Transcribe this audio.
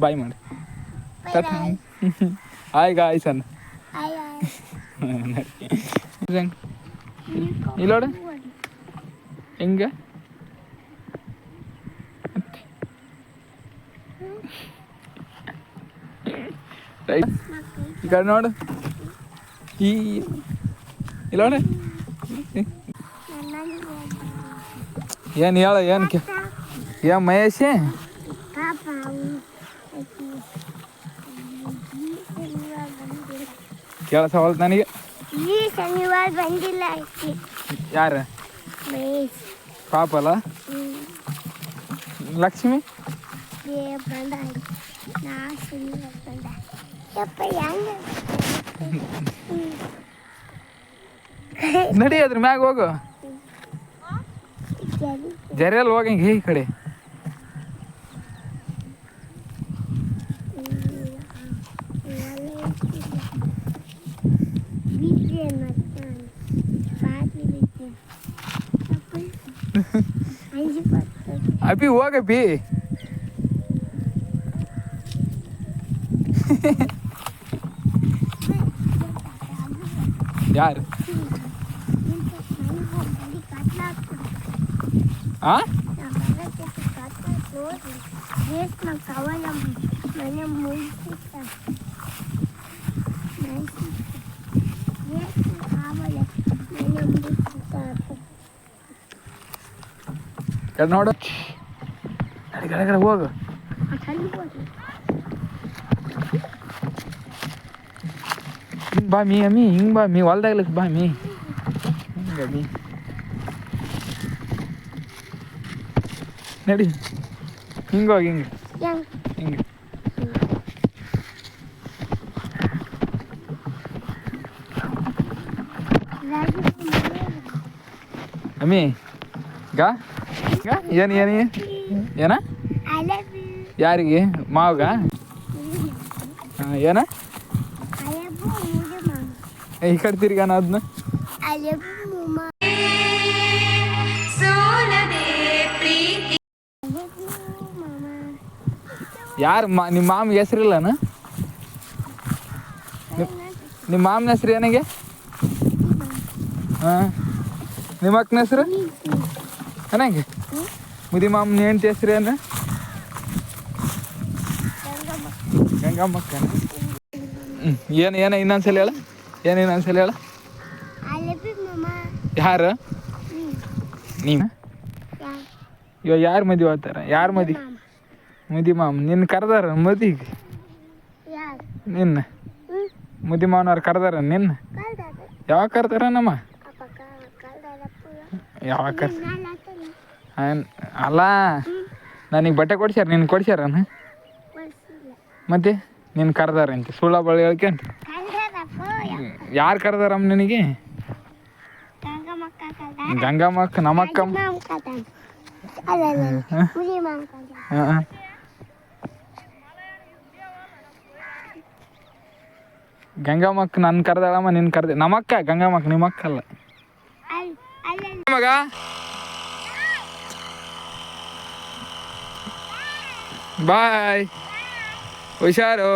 ಬಾಯ್ ಮಾಡಿ hi guys ಅನ್ನ ಇಲ್ಲೋಡ ಹೆಂಗೆ ಈ ಕಡೆ ನೋಡು ಈ ಇಲ್ಲೋಡ ಏನು ಹೇಳ ಏನು ಏನ್ ಮಹೇಶ್ ಕೆಲಸ ಹೊಲ್ತು ನನಗೆ ಶನಿವಾರ ಬಂದಿಲ್ಲ ಯಾರ ಪಾಪ ಅಲ್ಲ ಲಕ್ಷ್ಮಿ ನಡಿ ಅದ್ರ ಮ್ಯಾಗ ಹೋಗು ಜರಿಯಲ್ಲಿ ಹೋಗಂಗೆ ಈ ಕಡೆ ಅಭಿ ಹೋಗಪ್ಪಿ ಯಾರು ಆ ಕಡೆ ನೋಡು ಕಡೆ ಹೋಗು ಹಿಂಗೆ ಬಾ ಮೀ ಅಮ್ಮಿ ಹಿಂಗೆ ಬಾ ಮೀ ಹೊಲ್ದಾಗ್ಲಿಕ್ಕೆ ಬಾ ಮೀ ಹಿಂಗೆ ಮೀ ನಡಿ ಹಿಂಗೆ ಹೋಗಿ ಹಿಂಗೆ ಹಿಂಗೆ ಅಮ್ಮಿ ಗಾ ಏನು ಏನು ಏನ ಯಾರಿಗೆ ಮಾವ್ಗ ಏನ ಈ ಕಡೆ ತಿರ್ಗಾನ ಅದನ್ನ ಯಾರು ನಿಮ್ಮ ಮಾಮಿಗೆ ಹೆಸರಿಲ್ಲನ ನಿಮ್ಮ ಮಾಮನ ಹೆಸ್ರು ಏನಾಗೆ ಹಾಂ ನಿಮ್ಮ ಅಕ್ಕನ ಹೆಸ್ರು ನನಗೆ ಮುದಿ ಮಾಮನ ಹೆಂಡತಿ ಹೆಸ್ರು ಏನು ಗಂಗಮ್ಮಕ್ಕ ಏನು ಏನು ಇನ್ನೊಂದ್ಸಲ ಹೇಳ ಏನು ಇನ್ನೊಂದ್ಸಲ ಹೇಳ ಯಾರು ನೀನು ಇವಾಗ ಯಾರು ಮದುವೆ ಆಗ್ತಾರ ಯಾರು ಮುದಿ ಮಾಮ ನಿನ್ನ ಕರೆದಾರ ಮದಿಗೆ ನಿನ್ನ ಮುದಿ ಮಾವನವ್ರು ಕರೆದಾರ ನಿನ್ನ ಯಾವಾಗ ಕರ್ತಾರ ನಮ್ಮ ಯಾವಾಗ ಅಲ್ಲ ನನಗೆ ಬಟ್ಟೆ ಕೊಡ್ಸ್ಯಾರ ನಿನ್ನ ಕೊಡ್ಸ್ಯಾರ ಮತ್ತೆ ನಿನ್ನ ಕರೆದಾರಂತೆ ಸುಳ್ಳ ಬಳಿ ಹೇಳ್ಕೊಂತ ಯಾರು ಕರೆದಾರಮ್ಮ ನಿನಗೆ ಗಂಗಮ್ಮಕ್ಕ ನಮ್ಮಕ್ಕ ಗಂಗಮ್ಮಕ್ಕ ನನ್ನ ಕರೆದಾಳಮ್ಮ ನಿನ್ನ ಕರೆದ ನಮ್ಮಕ್ಕ ಗಂಗಮ್ಮಕ್ಕ ನಿಮ್ಮಕ್ಕ ಅಲ್ಲ ಮಗ ಬಾಯ್ ಹುಷಾರು